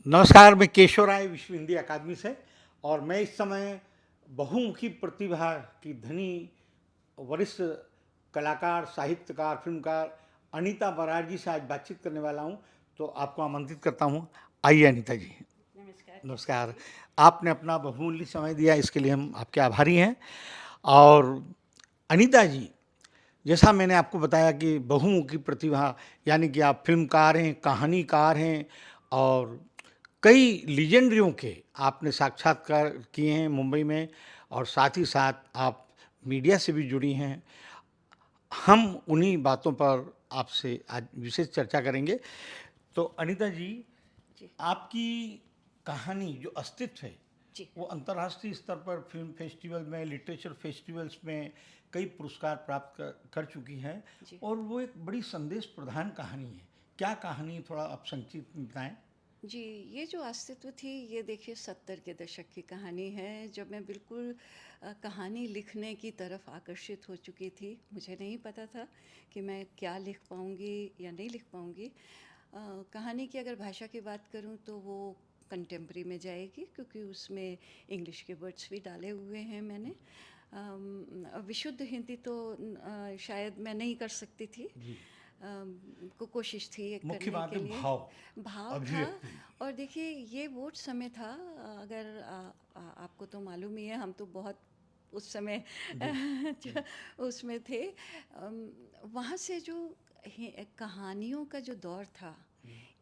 नमस्कार, मैं केशव राय विश्व हिंदी अकादमी से और मैं इस समय बहुमुखी प्रतिभा की धनी वरिष्ठ कलाकार, साहित्यकार, फिल्मकार अनीता बराड़ जी से आज बातचीत करने वाला हूं, तो आपको आमंत्रित करता हूं। आइए अनीता जी। नमस्कार केशव नमस्कार। जी। आपने अपना बहुमूल्य समय दिया, इसके लिए हम आपके आभारी हैं। और अनीता जी, जैसा मैंने आपको बताया कि बहुमुखी प्रतिभा, यानी कि आप फिल्मकार हैं, कहानीकार हैं और कई लीजेंडरियों के आपने साक्षात्कार किए हैं मुंबई में, और साथ ही साथ आप मीडिया से भी जुड़ी हैं। हम उन्हीं बातों पर आपसे आज विशेष चर्चा करेंगे। तो अनीता जी, जी। आपकी कहानी जो अस्तित्व है जी। वो अंतर्राष्ट्रीय स्तर पर फिल्म फेस्टिवल में, लिटरेचर फेस्टिवल्स में कई पुरस्कार प्राप्त कर चुकी है, जी। और वो एक बड़ी संदेश प्रधान कहानी है। क्या कहानी, थोड़ा आप संक्षिप्त में बताएं। जी, ये जो अस्तित्व थी, ये देखिए 70 के दशक की कहानी है, जब मैं बिल्कुल कहानी लिखने की तरफ आकर्षित हो चुकी थी। मुझे नहीं पता था कि मैं क्या लिख पाऊँगी या नहीं लिख पाऊँगी। कहानी की अगर भाषा की बात करूँ तो वो कंटेम्प्रेरी में जाएगी, क्योंकि उसमें इंग्लिश के वर्ड्स भी डाले हुए हैं मैंने। विशुद्ध हिंदी तो शायद मैं नहीं कर सकती थी। जी। को कोशिश थी ये मुख्य करने बात के है लिए। भाव, भाव था। अभिव्यक्ति। और देखिए ये वो समय था, अगर आपको तो मालूम ही है, हम तो बहुत उस समय जी। जी। उसमें थे। वहाँ से जो कहानियों का जो दौर था,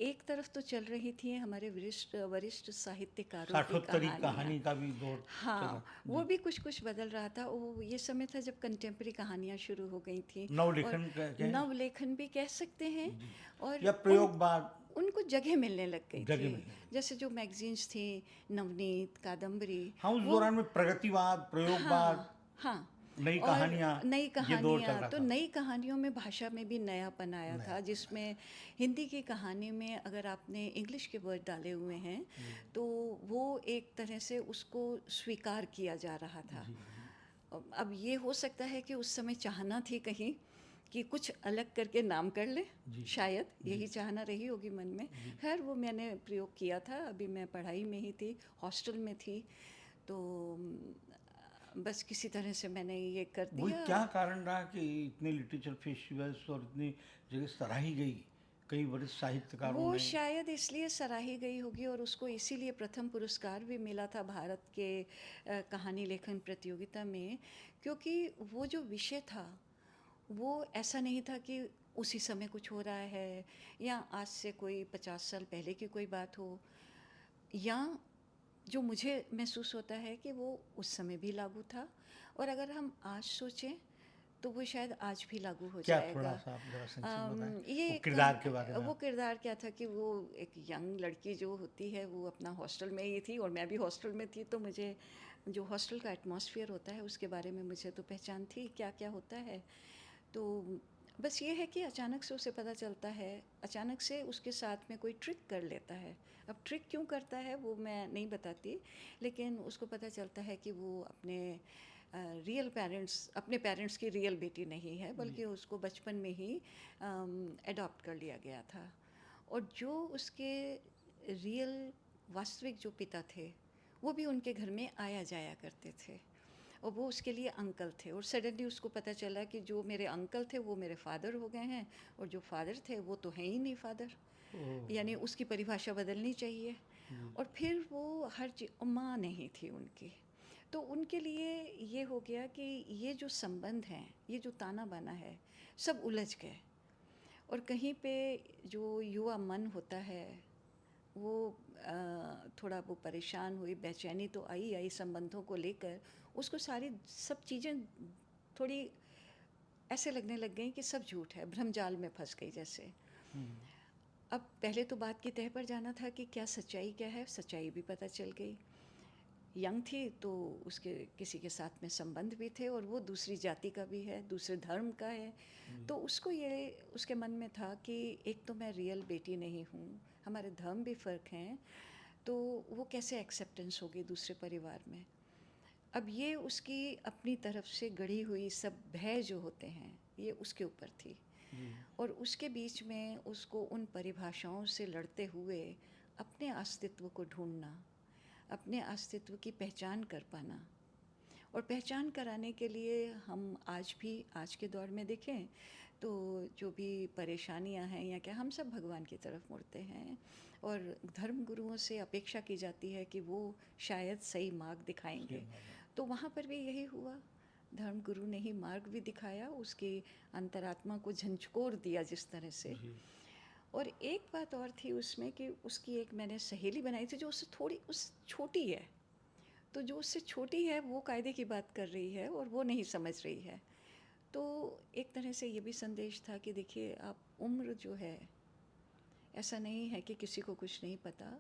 एक तरफ तो चल रही थी हमारे वरिष्ठ वरिष्ठ साहित्यकारों की साठोत्तरी कहानियाँ। कहानी का भी दौर चल रहा। हाँ, वो जी। भी कुछ कुछ बदल रहा था। वो ये समय था जब कंटेम्प्रेरी कहानियाँ शुरू हो गई थी, और नवलेखन कहें। नवलेखन भी कह सकते हैं। जी। और या प्रयोगवाद उनको जगह मिलने लग गई जगह थी। में है। जैसे जो मैगजीन्स थी, नवनीत, कादम्बरी, हाँ, उस वो। दौरान में प्रगतिवाद, प्रयोगवाद, हाँ, हाँ। नई और कहानियाँ, नई ये दौर चल कहानियाँ, रहा तो था। नई कहानियों में भाषा में भी नयापन आया नया था, अपना है। जिसमें हिंदी की कहानी में अगर आपने इंग्लिश के वर्ड डाले हुए हैं, जी। तो वो एक तरह से उसको स्वीकार किया जा रहा था। जी। जी। अब ये हो सकता है कि उस समय चाहना थी कहीं कि कुछ अलग करके नाम कर ले, जी। शायद जी। यही चाहना रही होगी मन में। जी। खैर वो मैंने प्रयोग किया था। अभी मैं पढ़ाई में ही थी, हॉस्टल में थी, तो बस किसी तरह से मैंने ये कर वही दिया। क्या कारण रहा कि इतने लिटरेचर फेस्टिवल्स और इतनी जगह सराही गई कई वरिष्ठ साहित्यकारों वो ने। शायद इसलिए सराही गई होगी, और उसको इसीलिए प्रथम पुरस्कार भी मिला था भारत के कहानी लेखन प्रतियोगिता में, क्योंकि वो जो विषय था वो ऐसा नहीं था कि उसी समय कुछ हो रहा है, या आज से कोई 50 साल पहले की कोई बात हो, या जो मुझे महसूस होता है कि वो उस समय भी लागू था, और अगर हम आज सोचें तो वो शायद आज भी लागू हो क्या, थोड़ा जाएगा। सा आप जरा संक्षिप्त बताएं ये वो किरदार के बारे में वो आप। किरदार क्या था कि वो एक यंग लड़की जो होती है, वो अपना हॉस्टल में ही थी और मैं भी हॉस्टल में थी, तो मुझे जो हॉस्टल का एटमॉस्फेयर होता है उसके बारे में मुझे तो पहचान थी क्या क्या होता है। तो बस ये है कि अचानक से उसे पता चलता है, अचानक से उसके साथ में कोई ट्रिक कर लेता है। अब ट्रिक क्यों करता है वो मैं नहीं बताती, लेकिन उसको पता चलता है कि वो अपने रियल पेरेंट्स, अपने पेरेंट्स की रियल बेटी नहीं है, जी। बल्कि उसको बचपन में ही अडॉप्ट कर लिया गया था। और जो उसके रियल वास्तविक जो पिता थे, वो भी उनके घर में आया जाया करते थे, और वो उसके लिए अंकल थे। और सडनली उसको पता चला कि जो मेरे अंकल थे वो मेरे फादर हो गए हैं, और जो फादर थे वो तो हैं ही नहीं फादर, ओह। यानी उसकी परिभाषा बदलनी चाहिए। जी। और फिर वो हर चीज, माँ नहीं थी उनकी, तो उनके लिए ये हो गया कि ये जो संबंध हैं, ये जो ताना बाना है, सब उलझ गए। और कहीं पे जो युवा मन होता है वो थोड़ा वो परेशान हुई, बेचैनी तो आई आई संबंधों को लेकर। उसको सारी सब चीज़ें थोड़ी ऐसे लगने लग गई कि सब झूठ है, भ्रमजाल में फंस गई जैसे। अब पहले तो बात की तह पर जाना था कि क्या सच्चाई क्या है। सच्चाई भी पता चल गई। यंग थी तो उसके किसी के साथ में संबंध भी थे, और वो दूसरी जाति का भी है, दूसरे धर्म का है। तो उसको ये उसके मन में था कि एक तो मैं रियल बेटी नहीं हूँ, हमारे धर्म भी फ़र्क हैं, तो वो कैसे एक्सेप्टेंस होगी दूसरे परिवार में। अब ये उसकी अपनी तरफ से गढ़ी हुई सब भय जो होते हैं, ये उसके ऊपर थी। जी। और उसके बीच में उसको उन परिभाषाओं से लड़ते हुए अपने अस्तित्व को ढूंढना, अपने अस्तित्व की पहचान कर पाना। और पहचान कराने के लिए हम आज के दौर में देखें तो जो भी परेशानियां हैं या क्या, हम सब भगवान की तरफ मुड़ते हैं और धर्म गुरुओं से अपेक्षा की जाती है कि वो शायद सही मार्ग दिखाएंगे। तो वहाँ पर भी यही हुआ, धर्म गुरु ने ही मार्ग भी दिखाया, उसकी अंतरात्मा को झंझोर दिया जिस तरह से। और एक बात और थी उसमें कि उसकी एक मैंने सहेली बनाई थी जो उससे थोड़ी उस छोटी है, तो जो उससे छोटी है वो कायदे की बात कर रही है और वो नहीं समझ रही है। तो एक तरह से ये भी संदेश था कि देखिए, आप उम्र जो है, ऐसा नहीं है कि किसी को कुछ नहीं पता,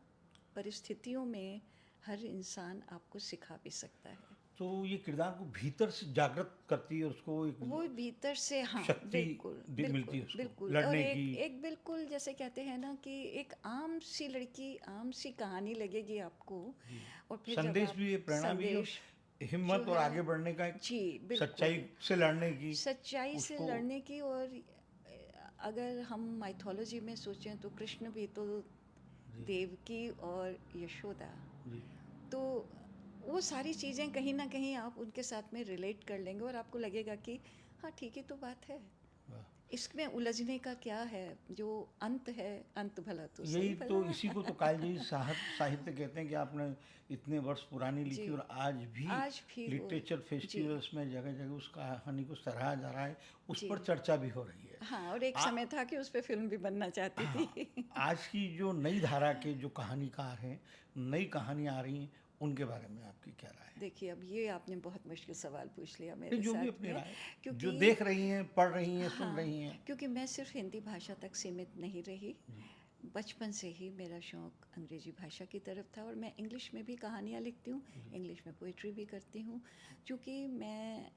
परिस्थितियों में हर इंसान आपको सिखा भी सकता है। तो ये किरदार को भीतर से जागृत करती है और उसको एक वो भीतर से, हाँ, शक्ति बिल्कुल मिलती बिल्कुल है उसको बिल्कुल। और लड़ने की। एक बिल्कुल जैसे कहते हैं ना कि एक आम सी लड़की, आम सी कहानी लगेगी आपको। और फिर जब संदेश आप भी है, प्रेरणा भी है, संदेश हिम्मत जो और है, आगे बढ़ने का, एक जी बिल्कुल, सच्चाई से लड़ने की, सच्चाई से उसको लड़ने की। और अगर हम माइथोलॉजी में सोचें तो कृष्ण भी तो देवकी और यशोदा, जी तो वो सारी चीज़ें कहीं ना कहीं आप उनके साथ में रिलेट कर लेंगे और आपको लगेगा कि हाँ ठीक ही तो बात है, वाह। इसमें उलझने का क्या है, जो अंत है, अंत भला तो यही सही तो, भला। इसी को तो कालजयी साहित्य कहते हैं कि आपने इतने वर्ष पुरानी लिखी जी, और आज भी वो, लिटरेचर जी फेस्टिवल्स में जगह जगह उस कहानी को सराहा जा रहा है, उस जी, पर चर्चा भी हो रही है। हाँ। और एक आ, समय था कि उस पर फिल्म भी बनना चाहती हाँ, थी। आज की जो नई धारा के जो कहानीकार हैं, नई कहानियाँ आ रही हैं, उनके बारे में आपकी क्या राय है? देखिए, अब ये आपने बहुत मुश्किल सवाल पूछ लिया नहीं, मेरे जो भी साथ अपनी में, राय, जो क्योंकि देख रही हैं, पढ़ रही हैं, सुन हाँ, रही हैं। क्योंकि मैं सिर्फ हिंदी भाषा तक सीमित नहीं रही। जी बचपन से ही मेरा शौक़ अंग्रेज़ी भाषा की तरफ था और मैं इंग्लिश में भी कहानियाँ लिखती हूँ, इंग्लिश में पोइट्री भी करती हूँ। क्योंकि मैं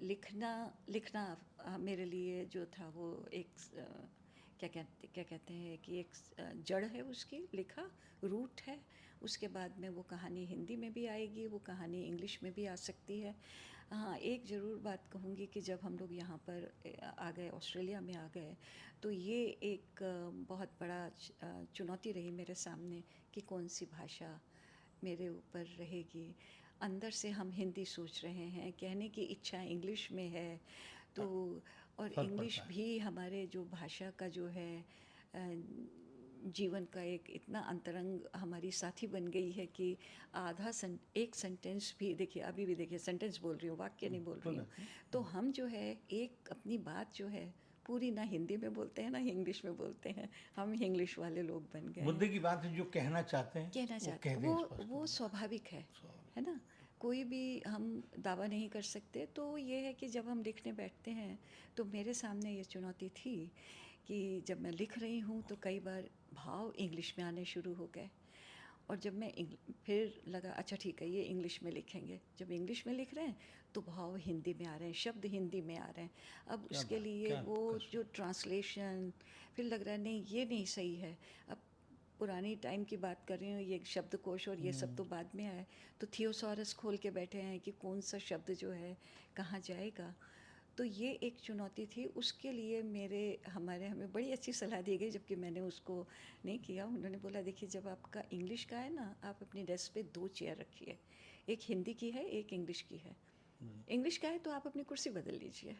लिखना मेरे लिए जो था वो एक क्या कहते हैं कि एक जड़ है उसकी, लिखा रूट है। उसके बाद में वो कहानी हिंदी में भी आएगी, वो कहानी इंग्लिश में भी आ सकती है। हाँ, एक ज़रूर बात कहूँगी कि जब हम लोग यहाँ पर आ गए, ऑस्ट्रेलिया में आ गए, तो ये एक बहुत बड़ा चुनौती रही मेरे सामने कि कौन सी भाषा मेरे ऊपर रहेगी। अंदर से हम हिंदी सोच रहे हैं, कहने की इच्छा इंग्लिश में है। तो और फर्क इंग्लिश पड़ता है। भी हमारे जो भाषा का जो है जीवन का एक इतना अंतरंग हमारी साथी बन गई है कि एक सेंटेंस भी, देखिए अभी भी देखिए सेंटेंस बोल रही हूँ, वाक्य नहीं बोल रही हूँ, तो हम जो है एक अपनी बात जो है पूरी ना हिंदी में बोलते हैं ना इंग्लिश में बोलते हैं, हम इंग्लिश वाले लोग बन गए मुद्दे हैं। की बात है, जो कहना चाहते हैं कहना वो चाहते कह दें वो स्पष्ट। वो स्वाभाविक है ना। कोई भी हम दावा नहीं कर सकते। तो ये है कि जब हम लिखने बैठते हैं तो मेरे सामने ये चुनौती थी कि जब मैं लिख रही हूँ तो कई बार भाव इंग्लिश में आने शुरू हो गए। और जब मैं फिर लगा अच्छा ठीक है, ये इंग्लिश में लिखेंगे। जब इंग्लिश में लिख रहे हैं तो भाव हिंदी में आ रहे हैं, शब्द हिंदी में आ रहे हैं। अब उसके लिए वो जो ट्रांसलेशन, फिर लग रहा है नहीं ये नहीं सही है। अब पुरानी टाइम की बात कर रही हूँ, ये शब्दकोश और ये सब तो बाद में आया। तो थियोसॉरस खोल के बैठे हैं कि कौन सा शब्द जो है कहाँ जाएगा। तो ये एक चुनौती थी। उसके लिए हमें बड़ी अच्छी सलाह दी गई, जबकि मैंने उसको नहीं किया। उन्होंने बोला देखिए, जब आपका इंग्लिश का है ना, आप अपनी डेस्क पे 2 चेयर रखिए, एक हिंदी की है, एक इंग्लिश की है। इंग्लिश का है तो आप अपनी कुर्सी बदल लीजिए।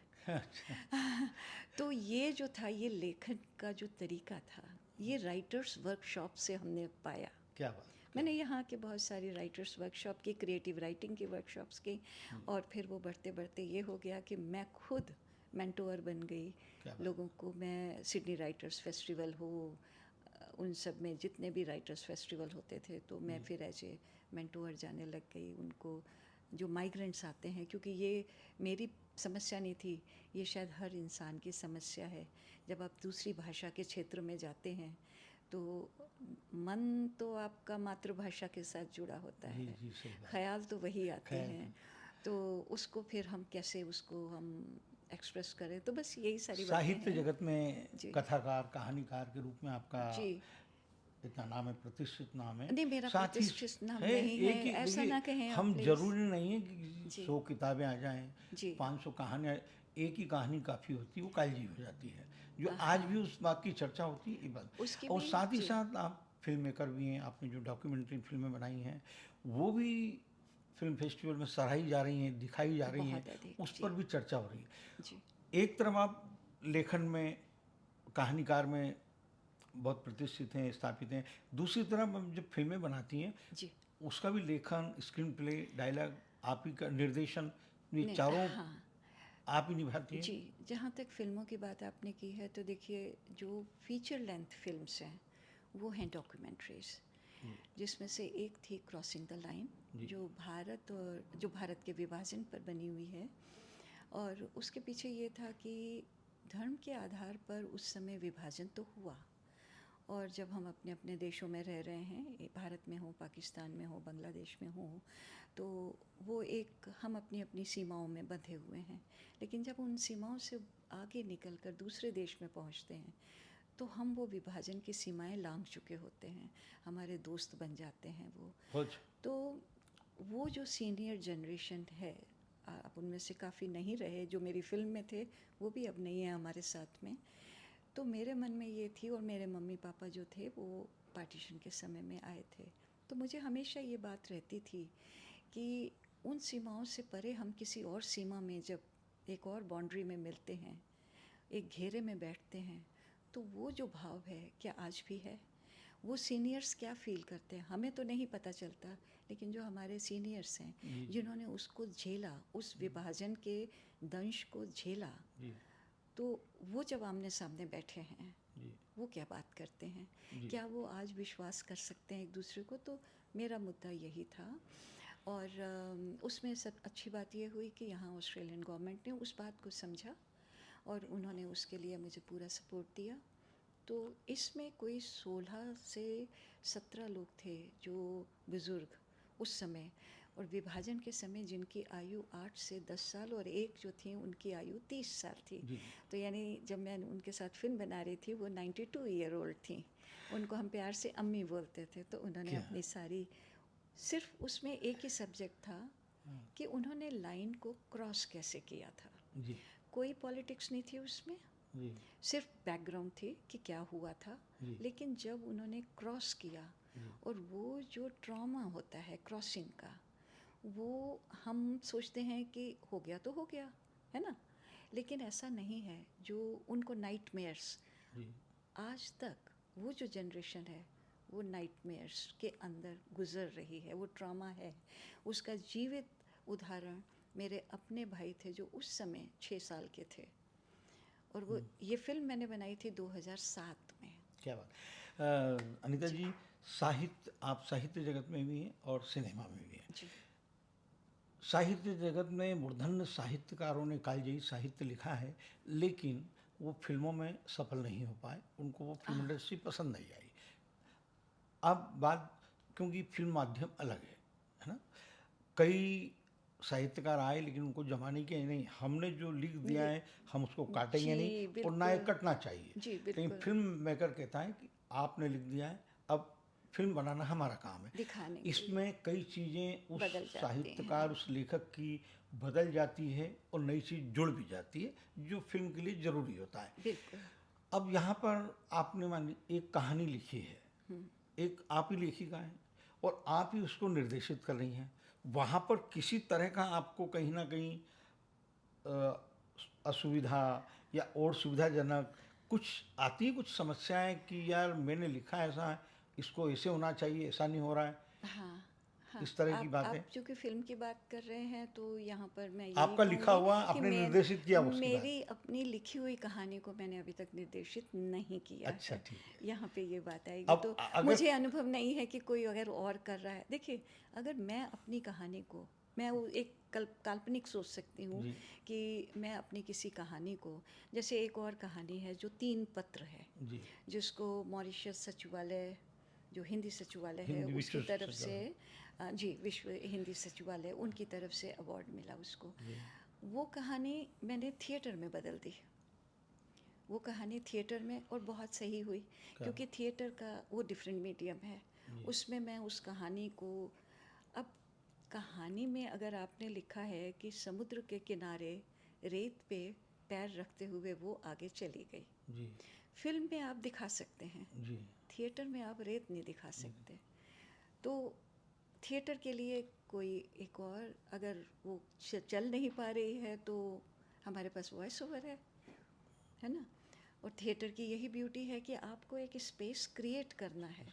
तो ये जो था, ये लेखन का जो तरीका था, ये राइटर्स वर्कशॉप से हमने पाया। क्या बात। मैंने यहाँ के बहुत सारी राइटर्स वर्कशॉप की, क्रिएटिव राइटिंग की वर्कशॉप्स की, और फिर वो बढ़ते बढ़ते ये हो गया कि मैं खुद मेंटोर बन गई लोगों को। मैं सिडनी राइटर्स फेस्टिवल हो, उन सब में जितने भी राइटर्स फेस्टिवल होते थे, तो मैं फिर ऐसे मेंटोर जाने लग गई उनको, जो माइग्रेंट्स आते हैं। क्योंकि ये मेरी समस्या नहीं थी, ये शायद हर इंसान की समस्या है। जब आप दूसरी भाषा के क्षेत्र में जाते हैं तो मन तो आपका मातृभाषा के साथ जुड़ा होता है, जी सही बात। ख्याल तो वही आते हैं। तो उसको फिर हम कैसे उसको हम एक्सप्रेस करें, तो बस यही सारी बातें साहित्य हैं। जगत में जी कथाकार, कहानीकार के रूप में आपका जी। इतना नाम है, प्रतिष्ठित नाम है। नहीं, मेरा साथ ही प्रतिष्ठित नाम नहीं है, ऐसा ना कहें आप हम प्लीज़। जरूरी नहीं है कि जी 100 किताबें आ जाएं, जी 500 कहानियाँ, एक ही कहानी काफ़ी होती है, वो कालजी हो जाती है, जो आज हाँ, भी उस बात की चर्चा होती है, ये बात। उसकी और भी साथ ही जी साथ आप फिल्म मेकर भी हैं, आपने जो डॉक्यूमेंट्री फिल्में बनाई हैं वो भी फिल्म फेस्टिवल में सराही जा रही हैं, दिखाई जा रही हैं, बहुत अधिक, उस जी पर भी चर्चा हो रही है। जी एक तरफ आप लेखन में, कहानीकार में बहुत प्रतिष्ठित हैं, स्थापित हैं, दूसरी तरफ आप जब फिल्में बनाती हैं जी। उसका भी लेखन, स्क्रीन प्ले, डायलॉग आप ही का, निर्देशन, ये नहीं, चारों हाँ आप ही निभाती हैं। जी। जहाँ तक फ़िल्मों की बात आपने की है तो देखिए, जो फीचर लेंथ फ़िल्म्स हैं वो हैं डॉक्यूमेंट्रीज़, जी जिसमें से एक थी क्रॉसिंग द लाइन, जी जो भारत के विभाजन पर बनी हुई है। और उसके पीछे ये था कि धर्म के आधार पर उस समय विभाजन तो हुआ, और जब हम अपने अपने देशों में रह रहे हैं, भारत में हो, पाकिस्तान में हो, बांग्लादेश में हो, तो वो एक हम अपनी अपनी सीमाओं में बंधे हुए हैं। लेकिन जब उन सीमाओं से आगे निकल कर दूसरे देश में पहुंचते हैं तो हम वो विभाजन की सीमाएं लांघ चुके होते हैं, हमारे दोस्त बन जाते हैं वो। कुछ तो वो जो सीनियर जनरेशन है, अब उनमें से काफ़ी नहीं रहे जो मेरी फ़िल्म में थे, वो भी अब नहीं है हमारे साथ में। तो मेरे मन में ये थी, और मेरे मम्मी पापा जो थे वो पार्टीशन के समय में आए थे, तो मुझे हमेशा ये बात रहती थी कि उन सीमाओं से परे हम किसी और सीमा में जब एक और बाउंड्री में मिलते हैं, एक घेरे में बैठते हैं, तो वो जो भाव है क्या आज भी है? वो सीनियर्स क्या फ़ील करते हैं हमें तो नहीं पता चलता, लेकिन जो हमारे सीनियर्स हैं, जी जिन्होंने उसको झेला, उस विभाजन के दंश को झेला, जी तो वो जब आमने सामने बैठे हैं, जी वो क्या बात करते हैं? जी क्या वो आज विश्वास कर सकते हैं एक दूसरे को? तो मेरा मुद्दा यही था। और उसमें सब अच्छी बात ये हुई कि यहाँ ऑस्ट्रेलियन गवर्नमेंट ने उस बात को समझा और उन्होंने उसके लिए मुझे पूरा सपोर्ट दिया। तो इसमें कोई 16 से 17 लोग थे जो बुज़ुर्ग उस समय, और विभाजन के समय जिनकी आयु 8 से 10 साल, और एक जो थी उनकी आयु 30 साल थी। जी तो यानी जब मैं उनके साथ फिल्म बना रही थी वो 92 ईयर ओल्ड थी। उनको हम प्यार से अम्मी बोलते थे। तो उन्होंने क्या अपनी सारी, सिर्फ उसमें एक ही सब्जेक्ट था कि उन्होंने लाइन को क्रॉस कैसे किया था। जी कोई पॉलिटिक्स नहीं थी उसमें, जी सिर्फ बैकग्राउंड थी कि क्या हुआ था। जी लेकिन जब उन्होंने क्रॉस किया, जी और वो जो ट्रॉमा होता है क्रॉसिंग का, वो हम सोचते हैं कि हो गया तो हो गया, है ना, लेकिन ऐसा नहीं है। जो उनको नाइटमेयर्स, जी आज तक वो जो जनरेशन है वो नाइटमेयर्स के अंदर गुजर रही है, वो ट्रॉमा है। उसका जीवित उदाहरण मेरे अपने भाई थे जो उस समय 6 साल के थे, और वो ये फिल्म मैंने बनाई थी 2007 में। क्या बात। अनीता जी जी, साहित्य, आप साहित्य जगत में भी हैं और सिनेमा में भी हैं। जी साहित्य जगत में मूर्धन्य साहित्यकारों ने कालजयी साहित्य लिखा है, लेकिन वो फिल्मों में सफल नहीं हो पाए, उनको वो फिल्म इंडस्ट्री पसंद नहीं आई। अब बात, क्योंकि फिल्म माध्यम अलग है ना, कई साहित्यकार आए लेकिन उनको जमाने के नहीं, हमने जो लिख दिया है हम उसको काटेंगे जी नहीं, और ना ये बिल्कुल। कटना चाहिए। जी लेकिन बिल्कुल। फिल्म मेकर कहता है कि आपने लिख दिया है, अब फिल्म बनाना हमारा काम है। दिखाने के लिए इसमें कई चीज़ें उस बदल जाते साहित्यकार, हैं। उस लेखक की बदल जाती है और नई चीज़ जुड़ भी जाती है, जो फिल्म के लिए ज़रूरी होता है। बिल्कुल। अब यहाँ पर आपने मान ली एक कहानी लिखी है, एक आप ही लेखिका हैं और आप ही उसको निर्देशित कर रही हैं, वहाँ पर किसी तरह का आपको कहीं ना कहीं अ, असुविधा या और सुविधाजनक कुछ आती है, कुछ समस्याएं कि यार मैंने लिखा है ऐसा है, इसको ऐसे होना चाहिए, ऐसा नहीं हो रहा है, हाँ हाँ। इस तरह की बातें? आप चूँकि फ़िल्म की बात कर रहे हैं तो यहाँ पर मैं यही आपका लिखा कहूँगी हुआ कि आपने मैं, निर्देशित किया उसके बाद? मेरी अपनी लिखी हुई कहानी को मैंने अभी तक निर्देशित नहीं किया अच्छा, है। ठीक है। यहाँ पे ये बात आएगी। अब तो अगर मुझे अनुभव नहीं है कि कोई अगर और कर रहा है। देखिए, अगर मैं अपनी कहानी को, मैं वो एक काल्पनिक सोच सकती हूँ जी कि मैं अपनी किसी कहानी को, जैसे एक और कहानी है जो 3 पत्र है, जी जिसको मॉरिशस सचिवालय, जो हिंदी सचिवालय है हिंदी उसकी विश्व तरफ से, सचिवालय। जी विश्व हिंदी सचिवालय, उनकी तरफ से अवार्ड मिला उसको। जी वो कहानी मैंने थिएटर में बदल दी। वो कहानी थिएटर में, और बहुत सही हुई, क्या? क्योंकि थिएटर का वो डिफरेंट मीडियम है। जी उसमें मैं उस कहानी को, अब कहानी में अगर आपने लिखा है कि समुद्र के किनारे रेत पे पैर रखते हुए वो आगे चली गई, जी फिल्म में आप दिखा सकते हैं, जी थिएटर में आप रेत नहीं दिखा सकते। तो थिएटर के लिए कोई एक और, अगर वो चल नहीं पा रही है तो हमारे पास वॉइस ओवर है ना। और थिएटर की यही ब्यूटी है कि आपको एक स्पेस क्रिएट करना है।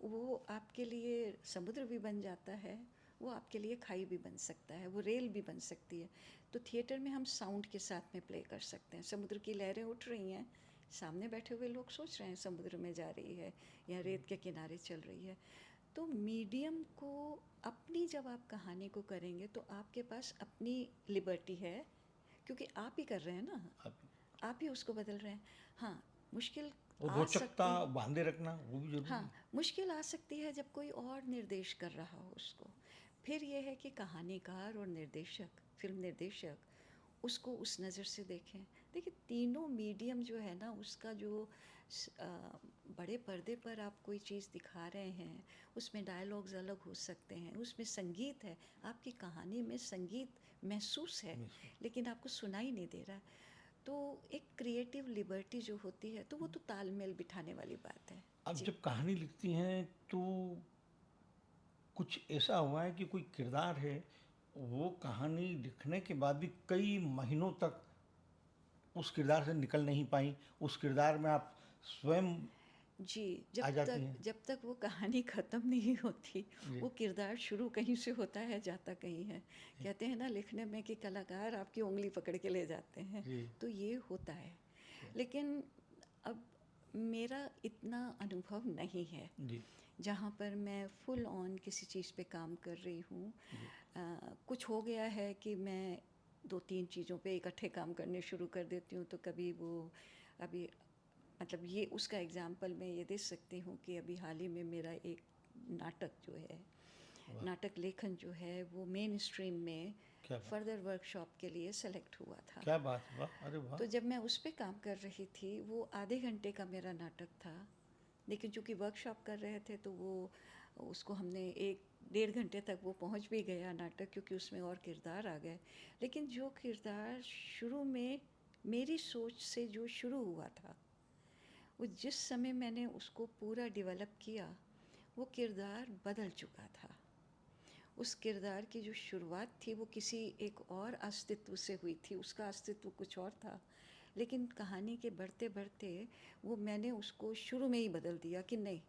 वो आपके लिए समुद्र भी बन जाता है, वो आपके लिए खाई भी बन सकता है, वो रेल भी बन सकती है। तो थिएटर में हम साउंड के साथ में प्ले कर सकते हैं। समुद्र की लहरें उठ रही हैं, सामने बैठे हुए लोग सोच रहे हैं समुद्र में जा रही है या रेत के किनारे चल रही है। तो मीडियम को अपनी, जब आप कहानी को करेंगे तो आपके पास अपनी लिबर्टी है, क्योंकि आप ही कर रहे हैं ना, आप ही उसको बदल रहे हैं। हाँ, मुश्किल और आ रोचकता सकती, बांधे रखना वो भी जरूरी हाँ है। मुश्किल आ सकती है जब कोई और निर्देश कर रहा हो उसको। फिर ये है कि कहानीकार और निर्देशक, फिल्म निर्देशक उसको उस नज़र से देखें। देखिए तीनों मीडियम जो है ना, उसका जो बड़े पर्दे पर आप कोई चीज़ दिखा रहे हैं, उसमें डायलॉग्स अलग हो सकते हैं, उसमें संगीत है, आपकी कहानी में संगीत महसूस है लेकिन आपको सुनाई नहीं दे रहा है। तो एक क्रिएटिव लिबर्टी जो होती है, तो वो तो तालमेल बिठाने वाली बात है। अब जी जब कहानी लिखती हैं तो कुछ ऐसा हुआ है कि कोई किरदार है, वो कहानी लिखने के बाद भी कई महीनों तक उस किरदार से निकल नहीं पाई, उस किरदार में आप स्वयं जी, आ जाती हैं? जब तक वो कहानी ख़त्म नहीं होती, जी वो किरदार शुरू कहीं से होता है, जाता कहीं है। कहते हैं ना लिखने में कि कलाकार आपकी उँगली पकड़ के ले जाते हैं, जी तो ये होता है। लेकिन अब मेरा इतना अनुभव नहीं है जी जहाँ पर मैं फुल ऑन किसी चीज़ पे काम कर रही हूँ। कुछ हो गया है कि मैं 2-3 चीज़ों पे इकट्ठे काम करने शुरू कर देती हूँ, तो कभी वो, अभी मतलब ये उसका एग्ज़ाम्पल मैं ये दे सकती हूँ कि अभी हाल ही में मेरा एक नाटक जो है, नाटक लेखन जो है वो मेन स्ट्रीम में क्या बात, फर्दर वर्कशॉप के लिए सेलेक्ट हुआ था। क्या बात, वाह, अरे वाह। तो जब मैं उस पे काम कर रही थी, वो आधे घंटे का मेरा नाटक था, लेकिन चूँकि वर्कशॉप कर रहे थे तो वो उसको हमने 1-1.5 घंटे तक वो पहुँच भी गया नाटक, क्योंकि उसमें और किरदार आ गए। लेकिन जो किरदार शुरू में मेरी सोच से जो शुरू हुआ था, वो जिस समय मैंने उसको पूरा डेवलप किया, वो किरदार बदल चुका था। उस किरदार की जो शुरुआत थी वो किसी एक और अस्तित्व से हुई थी, उसका अस्तित्व कुछ और था, लेकिन कहानी के बढ़ते बढ़ते वो मैंने उसको शुरू में ही बदल दिया कि नहीं।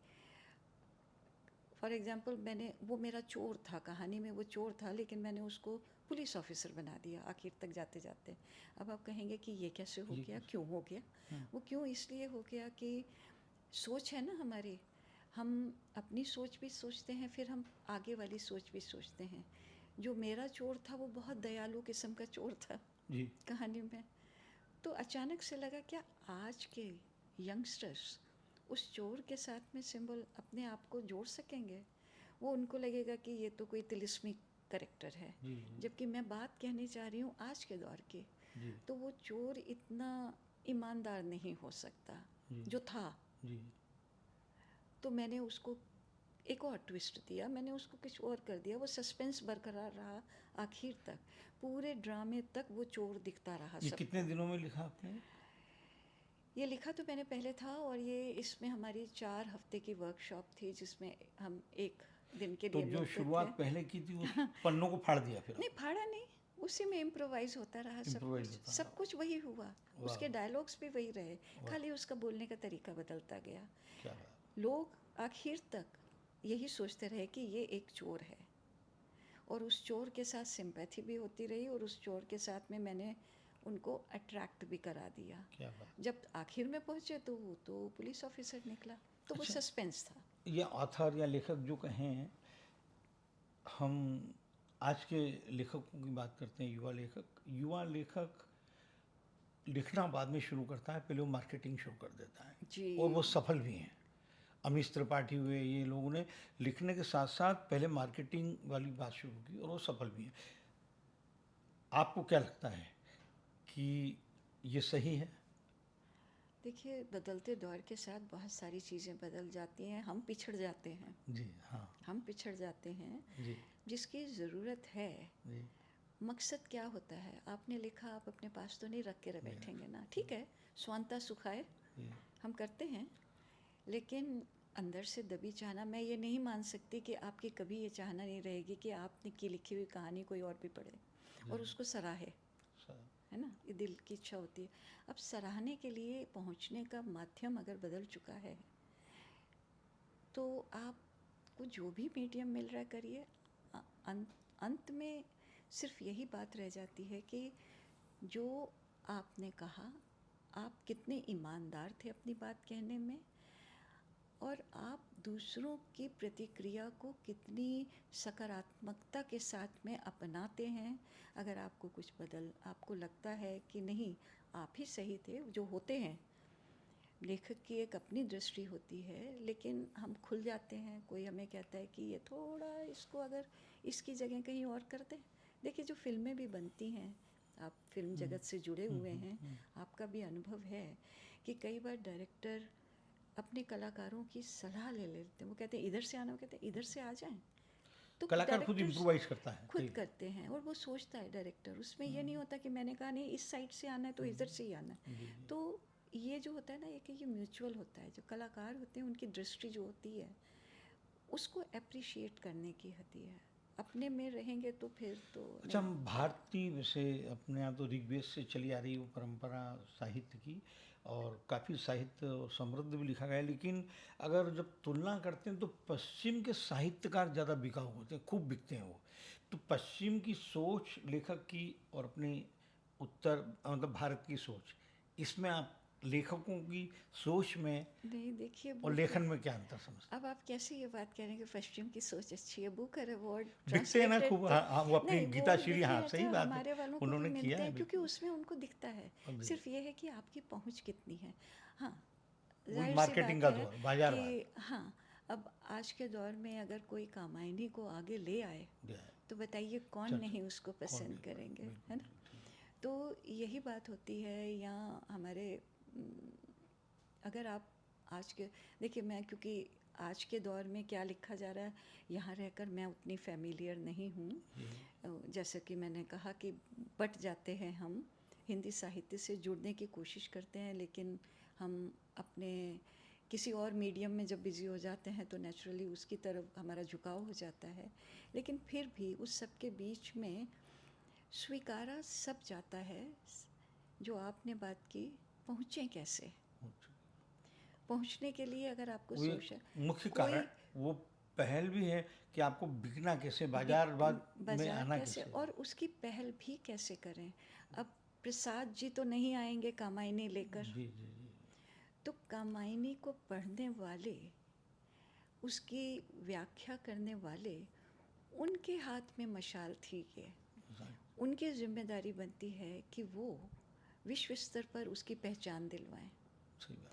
फॉर एग्ज़ाम्पल, मैंने, वो मेरा चोर था, कहानी में वो चोर था, लेकिन मैंने उसको पुलिस ऑफिसर बना दिया आखिर तक जाते जाते। अब आप कहेंगे कि ये कैसे हो गया, क्यों हो गया? वो क्यों इसलिए हो गया कि सोच है ना हमारी, हम अपनी सोच भी सोचते हैं, फिर हम आगे वाली सोच भी सोचते हैं। जो मेरा चोर था वो बहुत दयालु किस्म का चोर था जी कहानी में। तो अचानक से लगा क्या आज के यंगस्टर्स उस चोर के साथ में सिंबल अपने आप को जोड़ सकेंगे? वो उनको लगेगा कि ये तो कोई तिलिस्मी करेक्टर है, जी जबकि मैं बात कहनी चाह रही हूँ आज के दौर की। जी तो वो चोर इतना ईमानदार नहीं हो सकता जी जो था। जी तो मैंने उसको एक और ट्विस्ट दिया, मैंने उसको कुछ और कर दिया, वो सस्पेंस बरकरार रहा आखिर तक, पूरे ड्रामे तक वो चोर दिखता रहा ये सबको। कितने दिनों में लिखा आपने? ये लिखा तो मैंने पहले था, और ये इसमें हमारी 4 हफ्ते की वर्कशॉप थी जिसमें हम 1 दिन के तो लिए जो मिलते थे। शुरुआत पहले की थी उस पन्नों को फाड़ दिया फिर नहीं आपने? फाड़ा नहीं, उसी में इम्प्रोवाइज होता रहा सब इम्प्रोवाइज कुछ, होता सब रहा। कुछ वही हुआ। वाह उसके डायलॉग्स भी वही रहे, वाह, खाली उसका बोलने का तरीका बदलता गया। क्या बात। लोग आखिर तक यही सोचते रहे कि ये एक चोर है, और उस चोर के साथ सिंपैथी भी होती रही, और उस चोर के साथ में मैंने उनको अट्रैक्ट भी करा दिया। क्या बात। जब आखिर में पहुँचे तो वो तो पुलिस ऑफिसर निकला, तो वो अच्छा, सस्पेंस था। ये ऑथर या लेखक जो कहें, हम आज के लेखकों की बात करते हैं, युवा लेखक लिखना बाद में शुरू करता है, पहले वो मार्केटिंग शुरू कर देता है, जी और वो सफल भी हैं। अमीश त्रिपाठी हुए, ये लोगों ने लिखने के साथ साथ पहले मार्केटिंग वाली बात शुरू की और वो सफल भी हैं। आपको क्या लगता है कि ये सही है? देखिए, बदलते दौर के साथ बहुत सारी चीज़ें बदल जाती हैं, हम पिछड़ जाते हैं, जी हाँ। हम पिछड़ जाते हैं। जी जिसकी ज़रूरत है, जी मकसद क्या होता है, आपने लिखा, आप अपने पास तो नहीं रख के बैठेंगे ना। ठीक है, स्वांता सुखाए जी हम करते हैं, लेकिन अंदर से दबी चाहना, मैं ये नहीं मान सकती कि आपकी कभी ये चाहना नहीं रहेगी कि आपने की लिखी हुई कहानी कोई और भी पढ़े और उसको सराहे, है ना? ये दिल की इच्छा होती है। अब सराहने के लिए पहुंचने का माध्यम अगर बदल चुका है, तो आपको जो भी मीडियम मिल रहा है करिए। अंत में सिर्फ यही बात रह जाती है कि जो आपने कहा, आप कितने ईमानदार थे अपनी बात कहने में, और आप दूसरों की प्रतिक्रिया को कितनी सकारात्मकता के साथ में अपनाते हैं। अगर आपको कुछ आपको लगता है कि नहीं आप ही सही थे, जो होते हैं लेखक की एक अपनी दृष्टि होती है, लेकिन हम खुल जाते हैं। कोई हमें कहता है कि ये थोड़ा इसको अगर इसकी जगह कहीं और कर दें। देखिए जो फिल्में भी बनती हैं, आप फिल्म जगत से जुड़े हुए हैं, आपका भी अनुभव है कि कई बार डायरेक्टर अपने कलाकारों की सलाह ले लेते हैं। वो कहते हैं इधर से आना, वो कहते हैं इधर से आ जाएं। तो कलाकार खुद डायरेक्टर्स इम्प्रोवाइज करता है खुद करते हैं, और वो सोचता है डायरेक्टर, उसमें ये नहीं होता कि मैंने कहा नहीं इस साइड से आना है तो इधर से ही आना है। तो ये जो होता है ना, ये म्यूचुअल होता है। जो कलाकार होते हैं उनकी दृष्टि जो होती है उसको अप्रिशिएट करने की होती है। अपने में रहेंगे तो फिर तो अच्छा, हम भारतीय वैसे अपने यहाँ तो ऋग्वेद से चली आ रही वो परंपरा साहित्य की, और काफ़ी साहित्य समृद्ध भी लिखा गया है, लेकिन अगर जब तुलना करते हैं तो पश्चिम के साहित्यकार ज़्यादा बिकाऊ होते हैं, खूब बिकते हैं वो। तो पश्चिम की सोच लेखक की और अपने उत्तर मतलब भारत की सोच, इसमें आप लेखकों की सोच में नहीं। देखिए और लेखन में क्या अंतर समझते अब आप कैसे ये बात कह रहे हैं कि पश्चिम की सोच अच्छी है? बुकर अवार्ड हैं? बिकते हैं ना ट्रांसलेटेड खूब, तो हाँ, हाँ, वो अपनी नहीं, वो गीता श्री, देखिए हाँ सही अच्छा बात है, हमारे वालों को भी उन्होंने किया मिलते है हैं क्योंकि बिल्कुल। उसमें उनको दिखता है। जी। सिर्फ ये है कि आपकी पहुंच कितनी है। हाँ, वही जाहिर सी मार्केटिंग बात का है दौर, बाजारवाद कि हाँ, अब आज के दौर में अगर कोई कामायनी को आगे ले आए जो है। तो बताइए कौन चर्चा नहीं उसको कौन पसंद नहीं, करेंगे, बिल्कुल है ना? तो यही बात होती है। या हमारे अगर आप आज के देखिए, मैं क्योंकि आज के दौर में क्या लिखा जा रहा है यहाँ रहकर मैं उतनी फैमिलियर नहीं हूँ। जैसे कि मैंने कहा कि बट जाते हैं हम, हिंदी साहित्य से जुड़ने की कोशिश करते हैं, लेकिन हम अपने किसी और मीडियम में जब बिज़ी हो जाते हैं तो नेचुरली उसकी तरफ हमारा झुकाव हो जाता है। लेकिन फिर भी उस सब के बीच में स्वीकारा सब जाता है। जो आपने बात की, पहुँचें कैसे? पहुँचने के लिए अगर आपको वो सोच एक है मुख्य कोई कारण वो पहल भी है कि आपको बिकना कैसे, बाजारवाद में बाजार आना कैसे कैसे। और उसकी पहल भी कैसे करें। अब प्रसाद जी तो नहीं आएंगे कामायनी लेकर, जी जी जी। तो कामायनी को पढ़ने वाले, उसकी व्याख्या करने वाले, उनके हाथ में मशाल थी ये। उनकी जिम्मेदारी बनती है कि वो विश्व स्तर पर उसकी पहचान दिलवाएं। सही बात।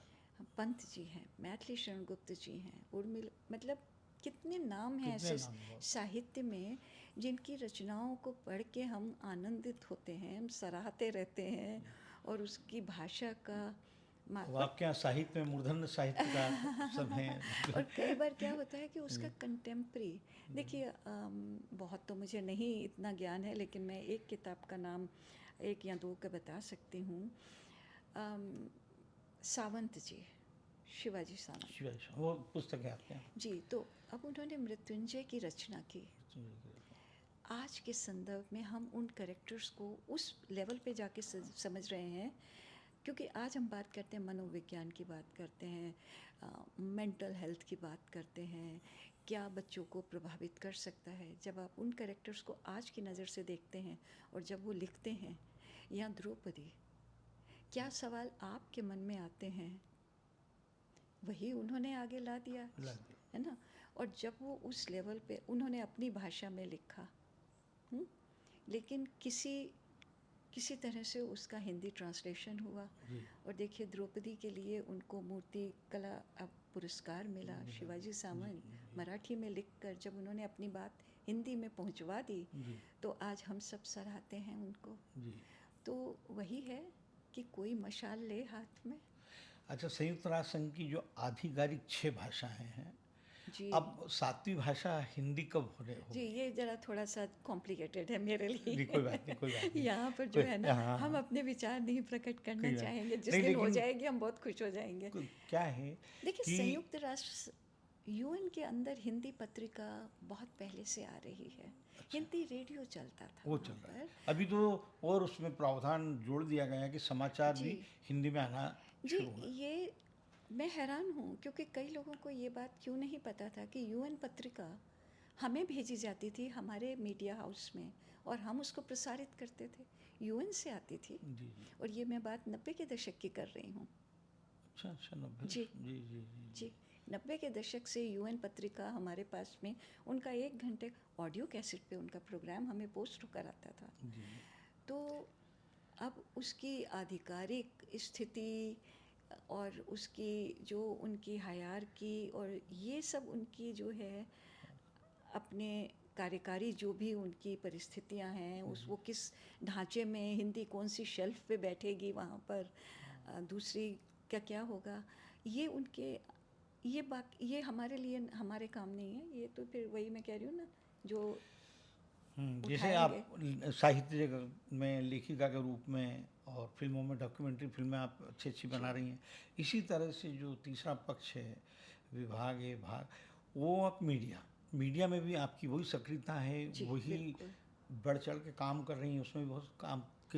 पंत जी हैं, मैथिली शरण गुप्त जी हैं, उर्मिला, मतलब कितने नाम हैं कितने ऐसे नाम बहुत। साहित्य में जिनकी रचनाओं को पढ़ के हम आनंदित होते हैं, हम सराहते रहते हैं, और उसकी भाषा का अब आपके यहाँ साहित्य में मूर्धन्य साहित्य का सब हैं। और कई बार क्या होता है कि उसका कंटेम्प्री, देखिए बहुत तो मुझे नहीं इतना ज्ञान है, लेकिन मैं एक किताब का नाम एक या दो का बता सकती हूँ। सावंत जी, शिवाजी सावंत, वो पुस्तक है आपके यहाँ? जी। तो अब उन्होंने मृत्युंजय की रचना की। आज के संदर्भ में हम उन कैरेक्टर्स को उस लेवल पे जाके समझ रहे हैं, क्योंकि आज हम बात करते हैं मनोविज्ञान की, बात करते हैं मेंटल हेल्थ की, बात करते हैं क्या बच्चों को प्रभावित कर सकता है। जब आप उन कैरेक्टर्स को आज की नज़र से देखते हैं और जब वो लिखते हैं, या द्रौपदी, क्या सवाल आपके मन में आते हैं वही उन्होंने आगे ला दिया, है ना? और जब वो उस लेवल पे उन्होंने अपनी भाषा में लिखा, लेकिन किसी तरह से उसका हिंदी ट्रांसलेशन हुआ। और देखिए द्रौपदी के लिए उनको मूर्ति कला पुरस्कार मिला। शिवाजी सावंत मराठी में लिखकर जब उन्होंने अपनी बात हिंदी में पहुंचवा दी, तो आज हम सब सराहते हैं उनको। तो वही है कि कोई मशाल ले हाथ में। अच्छा, संयुक्त राष्ट्र संघ की जो आधिकारिक 6 भाषाएं हैं, जी अब सातवीं भाषा हिंदी कब हो जी, ये ज़रा थोड़ा-सा कॉम्प्लिकेटेड है मेरे नहीं, लिए। कोई बात नहीं, कोई बात नहीं। यहाँ पर जो कोई है ना, हाँ, हम हाँ, अपने विचार नहीं प्रकट करना कोई बात चाहेंगे। जिस नहीं, दिन हो लेकिन जाएगी, हम बहुत खुश हो जाएँगे। क्या है देखिए, कि संयुक्त राष्ट्र यूएन के अंदर हिंदी पत्रिका बहुत पहले से आ रही है। अच्छा, हिंदी रेडियो चलता था वो वहाँ चल रहा है। पर। अभी तो और उसमें प्रावधान जोड़ दिया गया है कि समाचार जी, भी हिंदी में आना जी, शुरू हुआ। ये मैं हैरान हूँ क्योंकि कई लोगों को ये बात क्यों नहीं पता था कि यूएन पत्रिका हमें भेजी जाती थी हमारे मीडिया हाउस में, और हम उसको प्रसारित करते थे। यूएन से आती थी। जी, जी। और ये मैं बात 90 के दशक की कर रही हूँ। अच्छा, अच्छा 90 जी, जी, जी, जी, जी, 90 के दशक से यूएन पत्रिका हमारे पास में, उनका 1 घंटे ऑडियो कैसेट पे उनका प्रोग्राम हमें पोस्ट होकर आता था। जी, जी। तो अब उसकी आधिकारिक स्थिति और उसकी जो उनकी हायरार्की और ये सब उनकी जो है अपने कार्यकारी जो भी उनकी परिस्थितियां हैं, उस वो किस ढांचे में हिंदी कौन सी शेल्फ पे बैठेगी वहाँ पर, दूसरी क्या क्या होगा, ये उनके ये हमारे लिए हमारे काम नहीं है। ये तो फिर वही मैं कह रही हूँ ना, जो जैसे आप उठाएंगे। साहित्य जगत में लेखिका के रूप में और फिल्मों में डॉक्यूमेंट्री फिल्में आप अच्छी अच्छी बना जी रही हैं, इसी तरह से जो तीसरा पक्ष है, विभाग है भाग, वो आप मीडिया मीडिया में भी आपकी वही सक्रियता है, जी वही बिल्कुल। बढ़ चढ़ के काम कर रही हैं, उसमें भी बहुत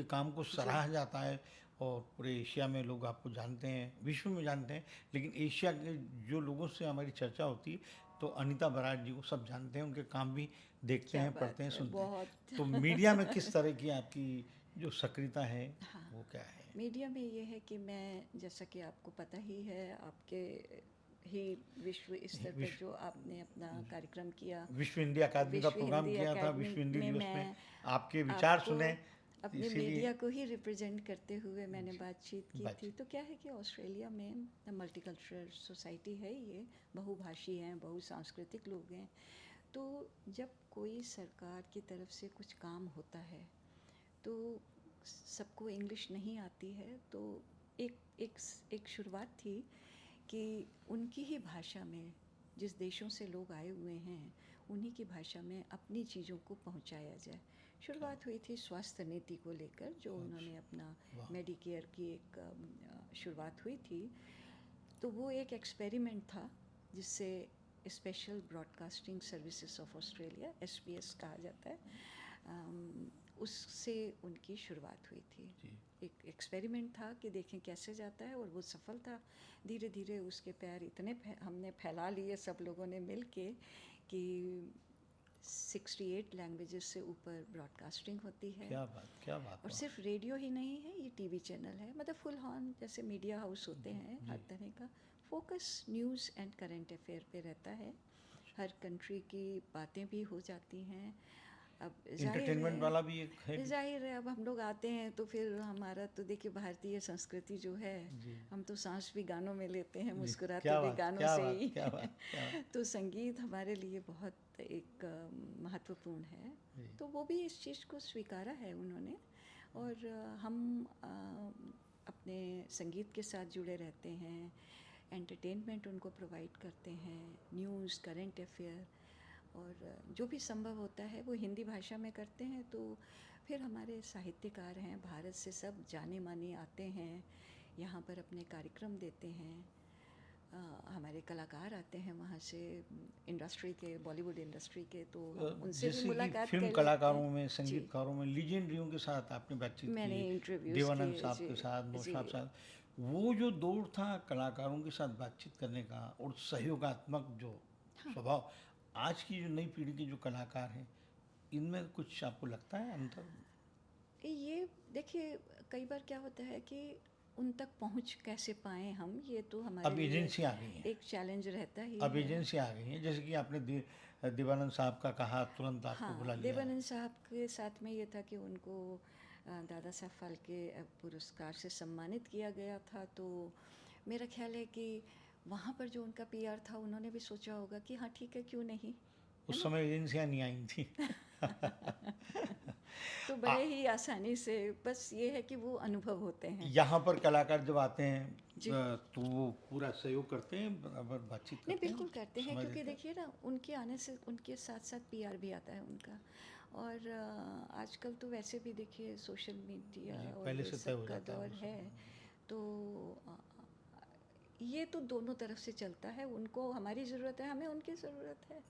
काम को जी सराहा जाता है और पूरे एशिया में लोग आपको जानते हैं, विश्व में जानते हैं। लेकिन एशिया के जो लोगों से हमारी चर्चा होती है तो अनीता बराड़ जी को सब जानते हैं, उनके काम भी देखते क्या हैं, पढ़ते बात हैं, है, सुनते हैं। बहुत। तो मीडिया में किस तरह की आपकी जो सक्रियता है हाँ, वो क्या है? मीडिया में ये है कि मैं, जैसा कि आपको पता ही है, आपके ही विश्व स्तर पर विश्व जो आपने अपना कार्यक्रम किया, विश्व हिंदी अकादमी का विश्व प्रोग्राम हिंदी किया था, अकादमी विश्व हिंदी में दिवस में मैं आपके विचार आपको सुने, अपने इसीलिए मीडिया को ही रिप्रेजेंट करते हुए मैंने बातचीत की थी। बातचीत। तो क्या है कि ऑस्ट्रेलिया में मल्टीकल्चरल सोसाइटी है, ये बहुभाषी हैं, बहुसांस्कृतिक लोग हैं। तो जब कोई सरकार की तरफ से कुछ काम होता है तो सबको इंग्लिश नहीं आती है, तो एक एक एक शुरुआत थी कि उनकी ही भाषा में, जिस देशों से लोग आए हुए हैं उन्हीं की भाषा में अपनी चीज़ों को पहुंचाया जाए। शुरुआत हुई थी स्वास्थ्य नीति को लेकर, जो उन्होंने अपना वाह! मेडिकेयर की एक शुरुआत हुई थी। तो वो एक एक्सपेरिमेंट था जिससे special broadcasting services of Australia, SBS कहा जाता है, उससे उनकी शुरुआत हुई थी। जी। एक एक्सपेरिमेंट था कि देखें कैसे जाता है, और वो सफल था। धीरे धीरे उसके पैर इतने हमने फैला लिए सब लोगों ने मिल के कि 68 लैंग्वेजेस से ऊपर ब्रॉडकास्टिंग होती है। क्या बात और हुआ। सिर्फ रेडियो ही नहीं है, ये टीवी चैनल है, मतलब फुल हॉर्न जैसे मीडिया हाउस होते हैं जी। हर तरह का। Focus news and current affair पे रहता है। हर कंट्री की बातें भी हो जाती हैं। अब एंटरटेनमेंट वाला भी एक है। जाहिर है अब हम लोग आते हैं तो फिर हमारा तो देखिए भारतीय संस्कृति जो है, जी, हम तो सांस भी गानों में लेते हैं, जी। मुस्कुराते क्या भी बात, गानों क्या से बात, ही। क्या बात, क्या बात। तो संगीत हमारे लिए बहुत एक महत्वपूर्ण है। जी। तो वो भी इस चीज़ को स्वीकारा है उन्होंने, और हम अपने संगीत के साथ जुड़े रहते हैं, एंटरटेनमेंट उनको प्रोवाइड करते हैं, न्यूज़, करंट अफेयर, और जो भी संभव होता है वो हिंदी भाषा में करते हैं। तो फिर हमारे साहित्यकार हैं भारत से, सब जाने माने आते हैं यहाँ पर, अपने कार्यक्रम देते हैं। हमारे कलाकार आते हैं वहाँ से, इंडस्ट्री के, बॉलीवुड इंडस्ट्री के, तो हम उनसे भी जैसे कि मुलाकात फिल्म कर लेते कलाकारों हैं। में, जी, संगीतकारों में, लीजेंडरियों के साथ आपने बातचीत की, मैंने इंटरव्यूज़ देवानंद किए। साहब जी के साथ, नौशाद जी साहब, वो जो दौर था कलाकारों के साथ बातचीत करने का और सहयोगात्मक जो हाँ। स्वभाव, आज की जो नई पीढ़ी के जो कलाकार हैं, इनमें कुछ आपको लगता है अंतर? ये देखिए, कई बार क्या होता है कि उन तक पहुँच कैसे पाएँ हम, ये तो हमारे अब लिए एजेंसी आ गई हैं, एक चैलेंज रहता ही अब है। एजेंसी आ गई हैं, जैसे कि आपने देवानंद साहब का कहा, तुरंत आपको बुला हाँ, लिया। देवानंद साहब के साथ में ये था कि उनको दादा साहब फाल्के पुरस्कार से सम्मानित किया गया था। तो मेरा ख्याल है कि वहाँ पर जो उनका पीआर था, उन्होंने भी सोचा होगा कि हाँ ठीक है, क्यों नहीं, है उस ना। समय एजेंसियां नहीं आई थी। तो आ, बड़े ही आसानी से, बस ये है कि वो अनुभव होते हैं। यहाँ पर कलाकार जब आते हैं जी। तो वो पूरा सहयोग करते हैं, बराबर बातचीत नहीं, करते हैं, बिल्कुल करते हैं, समय क्योंकि देते हैं। देखिए ना, उनके आने से उनके साथ साथ पीआर भी आता है उनका। और आजकल तो वैसे भी देखिए सोशल मीडिया जी, और पहले ये से तय सब हो का जाता है दौर वो है। सब। तो अ, ये तो दोनों तरफ से चलता है, उनको हमारी ज़रूरत है, हमें उनकी ज़रूरत है।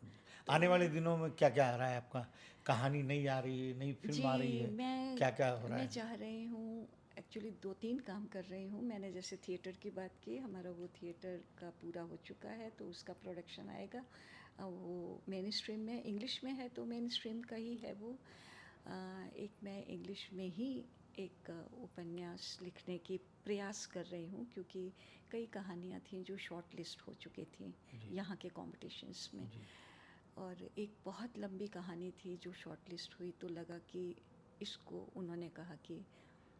तो आने वाले दिनों में क्या क्या आ रहा है आपका? कहानी नई आ रही है, नई फिल्म आ रही जी, है, क्या क्या हो रहा मैं है? चाह रही हूँ, एक्चुअली 2-3 काम कर रही हूँ। मैंने जैसे थिएटर की बात की, हमारा वो थिएटर का पूरा हो चुका है, तो उसका प्रोडक्शन आएगा। वो मेन स्ट्रीम में इंग्लिश में है, तो मेन स्ट्रीम का ही है वो। एक मैं इंग्लिश में ही एक उपन्यास लिखने की प्रयास कर रही हूँ, क्योंकि कई कहानियाँ थीं जो शॉर्ट लिस्ट हो चुकी थीं जी यहाँ के कॉम्पिटिशन्स में। जी और एक बहुत लंबी कहानी थी जो शॉर्ट लिस्ट हुई, तो लगा कि इसको, उन्होंने कहा कि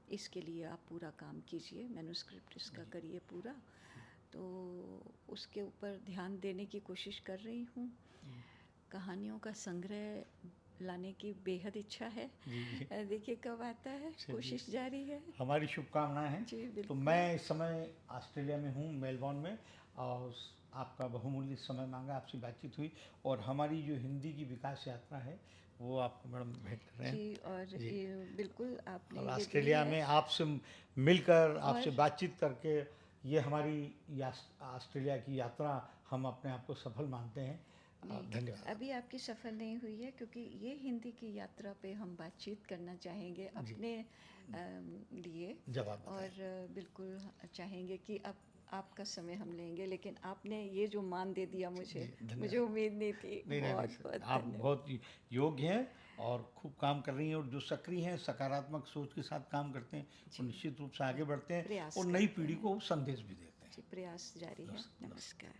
इसके लिए आप पूरा काम कीजिए, मैन्युस्क्रिप्ट इसका जी करिए पूरा। जी तो उसके ऊपर ध्यान देने की कोशिश कर रही हूँ। जी कहानियों का संग्रह लाने की बेहद इच्छा है। जी जी। देखिए कब आता है, चलिए, कोशिश जारी है। हमारी शुभकामनाएं हैं। जी तो बिल्कुल। मैं इस समय ऑस्ट्रेलिया में हूँ, मेलबॉर्न में, और आपका बहुमूल्य समय मांगा, आपसे बातचीत हुई, और हमारी जो हिंदी की विकास यात्रा है वो आपको मैडम भेंट कर रहे हैं। जी, और जी। ये बिल्कुल आपने और ये दी ऑस्ट्रेलिया है। में आपसे मिलकर, आपसे और बातचीत करके, ये हमारी ऑस्ट्रेलिया की यात्रा हम अपने आप को सफल मानते हैं। नहीं, धन्यवाद। अभी आपकी सफल नहीं हुई है, क्योंकि ये हिंदी की यात्रा पे हम बातचीत करना चाहेंगे जी, अपने लिए। जब आप और बताएं। बिल्कुल चाहेंगे कि अब आपका समय हम लेंगे, लेकिन आपने ये जो मान दे दिया जी, मुझे, मुझे धन्यवाद। उम्मीद नहीं थी। नहीं नहीं नहीं बहुत सर, बहुत आप धन्यवाद। बहुत योग्य हैं और खूब काम कर रही हैं, और जो सक्रिय हैं, सकारात्मक सोच के साथ काम करते हैं, वो जी, निश्चित रूप से आगे बढ़ते हैं प्रयास और नई करते पीढ़ी हैं। को संदेश भी देते हैं। जी, प्रयास जारी है। नमस्कार। नमस्कार।